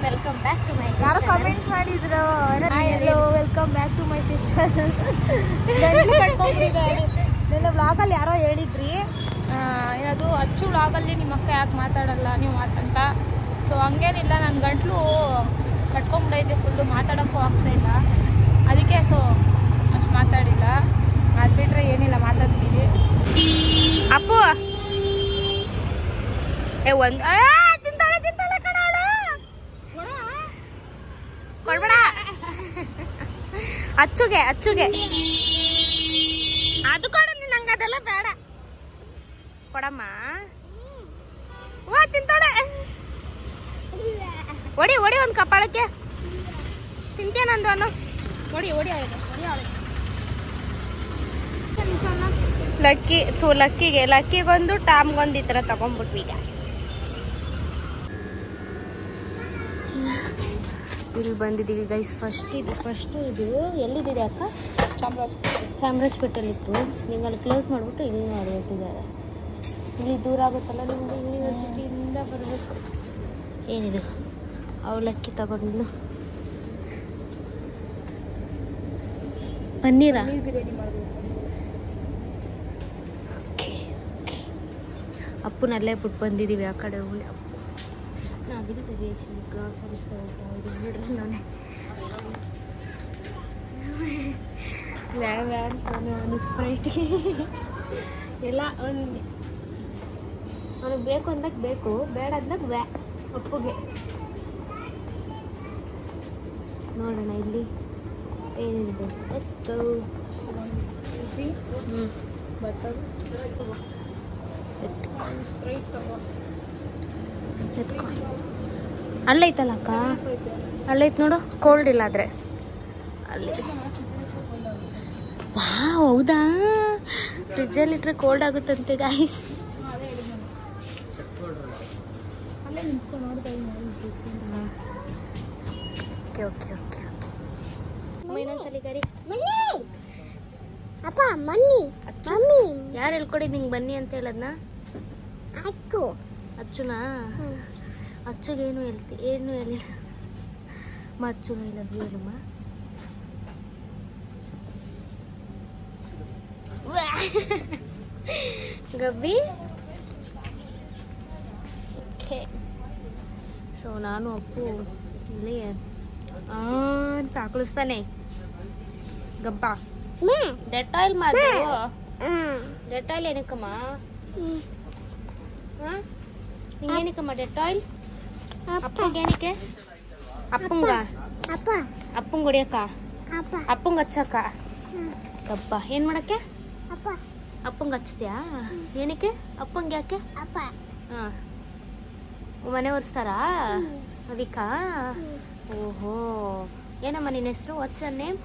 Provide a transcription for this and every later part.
Welcome back to ಮೈ ಯಾರೋ comment ಮಾಡಿದ್ರು hello welcome back to my sister ನನ್ನ ವ್ಲಾಗಲ್ಲಿ ಯಾರೋ ಹೇಳಿದ್ರಿ ಏನದು ಅಚ್ಚು ವ್ಲಾಗಲ್ಲಿ ನಿಮ್ಮ ಅಕ್ಕ ಯಾಕೆ ಮಾತಾಡಲ್ಲ ನೀವು ಅಂತ. ಸೊ ಹಂಗೇನಿಲ್ಲ, ನನ್ನ ಗಂಟ್ಲು ಕಟ್ಕೊಂಡ್ಬಿಟ್ಟೈತೆ, ಫುಲ್ಲು ಮಾತಾಡೋಕ್ಕೂ ಆಗ್ತಾಯಿಲ್ಲ, ಅದಕ್ಕೆ ಸೊ ಅಷ್ಟು ಮಾತಾಡಿಲ್ಲ. ಅದು ಬಿಟ್ಟರೆ ಏನಿಲ್ಲ, ಮಾತಾಡ್ತೀವಿ. ಅಪ್ಪು ಒಂದು ತಿಂತಾಳೆ ಕಣವಳು, ಕೊಡ್ಬೇಡ ಅಚ್ಚುಗೆ ಅದು ಕೊಡ, ನಂಗೆ ಅದೆಲ್ಲ ಬೇಡ, ಕೊಡಮ್ಮ. ತಿಂತಾಳೆ, ಹೊಡಿ ಒಂದು ಕಪಾಳಕ್ಕೆ ತಿಂತೇನಂದು ಅನ್ನು, ಹೊಡಿ ಲಕ್ಕಿಗೊಂದು ಟಾಮ್ಗೊಂದು ಈ ಥರ ತಗೊಂಡ್ಬಿಟ್ವಿ ಈಗ. ಇಲ್ಲಿ ಬಂದಿದ್ದೀವಿ ಗೈಸ್. ಫಸ್ಟ್ ಇದು ಎಲ್ಲಿದೆ ಅಕ್ಕ? ಚಾಮರಾಜಪೇಟೆಲಿತ್ತು. ನಿಂಗೆ ಅಲ್ಲಿ ಕ್ಲೋಸ್ ಮಾಡಿಬಿಟ್ಟು ಇಲ್ಲಿ ಮಾಡಿಬಿಟ್ಟಿದ್ದಾರೆ. ಇಲ್ಲಿ ದೂರ ಆಗುತ್ತಲ್ಲ ನಿಮಗೆ, ಯೂನಿವರ್ಸಿಟಿಯಿಂದ ಬರಬೇಕು. ಏನಿದು ಅವಲಕ್ಕಿ ತಗೊಂಡು ಪನ್ನೀರ ಬಿರಿಯಾನಿ ಮಾಡಬೇಕು. ಅಪ್ಪನಲ್ಲೇ ಬಿಟ್ಟು ಬಂದಿದ್ದೀವಿ ಆ ಕಡೆ ಹೋಗಿ. ಅಪ್ಪು ನಾವಿದು ರೇಷನ್ ಗ್ರಾಸರೀಸ್ ತಗೊಳ್ತಾ ಇದ್ದೀವಿ ನೋಡ್ರಿ. ನಾನೇ ವ್ಯಾನ್ ಸ್ಪ್ರೈಟ್ಗೆ ಎಲ್ಲ ಅವನಿಗೆ ಬೇಕು ಅಂದಾಗ ಬೇಕು, ಬೇಡ ಅಂದಾಗ ಅಪ್ಪುಗೆ. ನೋಡೋಣ ಇಲ್ಲಿ ಏನಿದೆ. ಅಲ್ಲೈತಲ್ಲ ಅಕ್ಕ, ಅಲ್ಲೈತ್ ನೋಡು, ಕೋಲ್ಡ್ ಇಲ್ಲ ಆದ್ರೆ ಅಲ್ಲಿ. ಹೌದಾ, ಫ್ರಿಜ್ಜಲ್ಲಿ ಇಟ್ರೆ ಕೋಲ್ಡ್ ಆಗುತ್ತಂತೆ ಗಾಯ್ಸ್. ಯಾರು ಹೇಳ್ಕೊಡಿ ನಿಂಗೆ ಬನ್ನಿ ಅಂತ ಹೇಳದ್ನ? ಅಚ್ಚುನಾ? ಅಚ್ಚುಗೇನು ಏನು ಹೇಳಿಲ್ಲ. ಅಚ್ಚುಗ ಹೇಳದ್ವಿ ಹೇಳಮ್ಮ. ಗಬ್ಬಿ. ಓಕೆ, ಸೊ ನಾನು ಅಪ್ಪು ಇಲ್ಲಿ ಅಂತ ಹಾಕಳಿಸ್ತಾನೆ. ಗಬ್ಬ ಡೆಟಾಯಿಲ್ ಮಾಡು. ಡೆಟಾಯಿಲ್ ಏನಕ್ಕಮ್ಮ? ಹಿಂಗೇನಕ್ಕಮ್ಮ ಡೆಟಾಯಿಲ್? ಅಪ್ಪಂಗೆ ಏನಕ್ಕೆ? ಅಪ್ಪಂಗೆ ಹೊಡಿಯಕ್ಕ, ಅಪ್ಪಂಗೆ ಹಚ್ಚಕ್ಕ. ಗಬ್ಬ ಏನ್ ಮಾಡಕ್ಕೆ? ಅಪ್ಪಂಗೆ ಹಚ್ತೀಯಾ? ಏನಕ್ಕೆ? ಅಪ್ಪಂಗೆ ಯಾಕೆ? ಹಾಂ, ಮನೆ ಒರೆಸ್ತಾರಾ ಅದಕ್ಕಾ? ಓಹೋ, ಏನಮ್ಮ ನಿನ್ನ ಹೆಸರು? What's your name?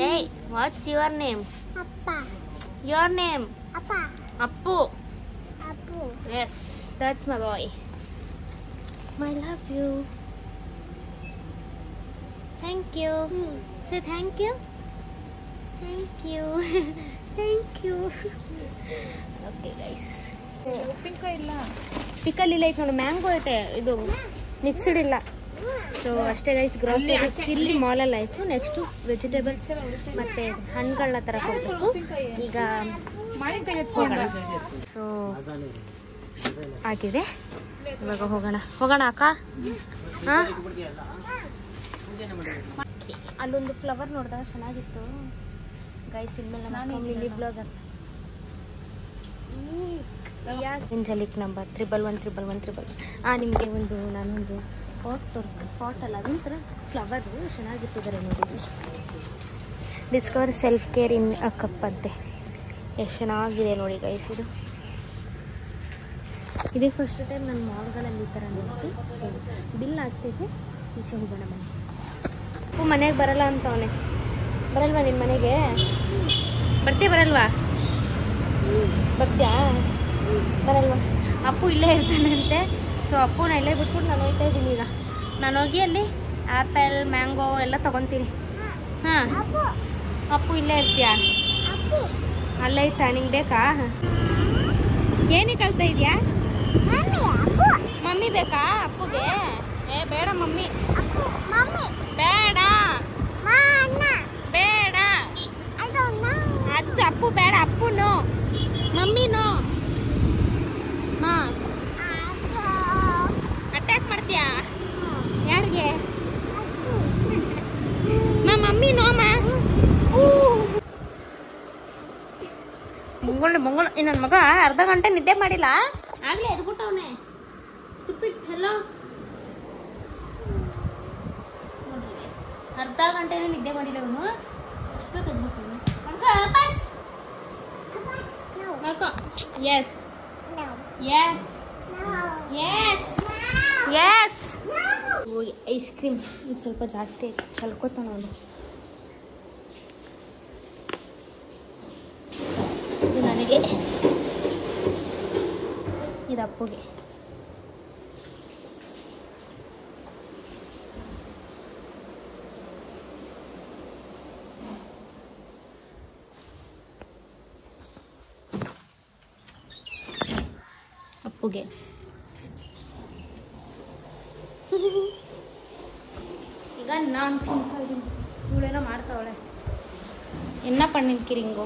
Hey, what's your name? Your name? Appu. Yes, that's my boy. I love you. Thank you. Say thank you. Thank you. Okay guys. Pickle ಇಲ್ಲ, ಐತೆ ನೋಡಿ. ಮ್ಯಾಂಗೋ ಐತೆ, ಇದು ಮಿಕ್ಸ್ಡ್ ಇಲ್ಲ. ಸೊ ಅಷ್ಟೇ ಗೈಸ್. ಗ್ರಾಸರೀಸ್ ಇಲ್ಲಿ ಮಾಲಲ್ಲಿ ಆಯಿತು. Next vegetables ಮತ್ತು ಹಣ್ಣುಗಳನ್ನ ಥರ ಕೊಡಬೇಕು. ಈಗ ಹೋಗೋಣ. ಸೊ ಆಗಿದೆ, ಇವಾಗ ಹೋಗೋಣ ಅಕ್ಕ. ಹಾಂ, ಅಲ್ಲೊಂದು ಫ್ಲವರ್ ನೋಡಿದಾಗ ಚೆನ್ನಾಗಿತ್ತು ಗೈಸ್. ಇನ್ಮೇಲೆ ನಾನು ಇಲ್ಲಿ ಬ್ಲಾಗರ್ ಏಂಜಲಿಕ್ ನಂಬರ್ 1111111. ನಿಮಗೆ ನಾನೊಂದು ಪಾಟ್ ತೋರಿಸ್ತೀನಿ. ಪಾಟ್ ಅಲ್ಲ, ಅದೊಂಥರ ಫ್ಲವರು ಚೆನ್ನಾಗಿಟ್ಟಿದ್ದಾರೆ ನೋಡಿ. Discover self care in a cup ಅಂತೆ. ಎಷ್ಟು ಚೆನ್ನಾಗಿದೆ ನೋಡಿ ಗೈಸ್. ಇದೇ ಫಸ್ಟ್ ಟೈಮ್ ನನ್ನ ಮಾಲ್ಗಳಲ್ಲಿ ಈ ಥರ ನೋಡ್ತಿ. ಸೊ ಬಿಲ್ ಆಗ್ತೈತೆ, ಈಚೆ ಹೋಗೋಣ ಬನ್ನಿ. ಅಪ್ಪು ಮನೆಗೆ ಬರಲ್ಲ ಅಂತವನೆ. ಬರಲ್ವಾ ನಿಮ್ಮ ಮನೆಗೆ? ಬರಲ್ವಾ? ಬರ್ತೀಯಾ? ಬರಲ್ವಾ? ಅಪ್ಪು ಇಲ್ಲೇ ಇರ್ತಾನಂತೆ. ಸೊ ಅಪ್ಪುನ ಇಲ್ಲೇ ಬಿಟ್ಬಿಟ್ಟು ನಾನು ಹೋಗ್ತಾ ಇದ್ದೀನಿ. ಈಗ ನಾನು ಹೋಗಿ ಅಲ್ಲಿ ಆ್ಯಪಲ್, ಮ್ಯಾಂಗೋ ಎಲ್ಲ ತೊಗೊತೀನಿ. ಹಾಂ, ಅಪ್ಪು ಇಲ್ಲೇ ಇರ್ತೀಯಾ? ಅಲ್ಲೈತಾ? ನಿಂಗೆ ಬೇಕಾ? ಏನಕ್ಕೆ ಕಲ್ತಾ ಇದೆಯಾ? ಮಮ್ಮಿ ಮಮ್ಮಿ ಬೇಕಾ ಅಪ್ಪುಗೆ? ಏ ಬೇಡ ಮಮ್ಮಿ, ಬೇಡ ಬೇಡ ಅಚ್ಚ ಅಪ್ಪು ಬೇಡ, ಅಪ್ಪು ನೋ, ಮಮ್ಮಿ ನೋ. ಹಾ ಅಟ್ಯಾಕ್ ಮಾಡ್ತೀಯಾ ಯಾರಿಗೆ? ಮಮ್ಮಿ ನೋ ಮಂಗಳ ನನ್ನ ಮಗ ಅರ್ಧ ಗಂಟೆ ನಿದ್ದೆ ಮಾಡಿಲ್ಲ, ಆಗ್ಲೇ ಎದ್ಬಿಟ್ಟವನೆ. ಹೆಲೋ ಅರ್ಧ ಗಂಟೆನೂ ನಿದ್ದೆ ಮಾಡಿಲ್ಲ ಅವನು. Yes yes yes yes. Ice cream ಇದು ಸ್ವಲ್ಪ ಜಾಸ್ತಿ ಚಲ್ಕೋತಾನ ಅವನು. ಇದು ನನಗೆ, ಇದು ಅಪ್ಪುಗೆ. ಅಪ್ಪುಗೆ ಈಗ ನಾನು ತಿಂತಾ ಇದ್ದೀನಿ, ಇವಳೇನೋ ಮಾಡ್ತಾವಳೆ. ಎನ್ನ ಪಣ್ಣಿನ್ಕಿರಿಂಗು.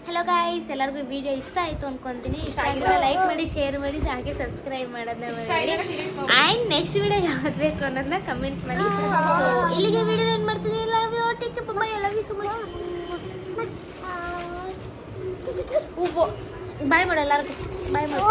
ಹಲೋ ಗಾಯ್ಸ್, ಎಲ್ಲರಿಗೂ ವಿಡಿಯೋ ಇಷ್ಟ ಆಯಿತು ಅನ್ಕೊಂತೀನಿ. ಇಷ್ಟ ಆಗಿದ್ರೆ ಲೈಕ್ ಮಾಡಿ, ಶೇರ್ ಮಾಡಿ, ಹಾಗೆ ಸಬ್ಸ್ಕ್ರೈಬ್ ಮಾಡೋದನ್ನ ಮಾಡಿ. ಆ್ಯಂಡ್ ನೆಕ್ಸ್ಟ್ ವಿಡಿಯೋ ಯಾವ್ದು ಬೇಕು ಅನ್ನೋದನ್ನ ಕಮೆಂಟ್ ಮಾಡಿ. ಸೊ ಇಲ್ಲಿಗೆ ವಿಡಿಯೋ ಏನು ಮಾಡ್ತೀನಿ. Love you, take care, bye, love you so much. Bye ಮಾಡು ಎಲ್ಲರಿಗೂ, ಬಾಯ್ ಮಾಡು.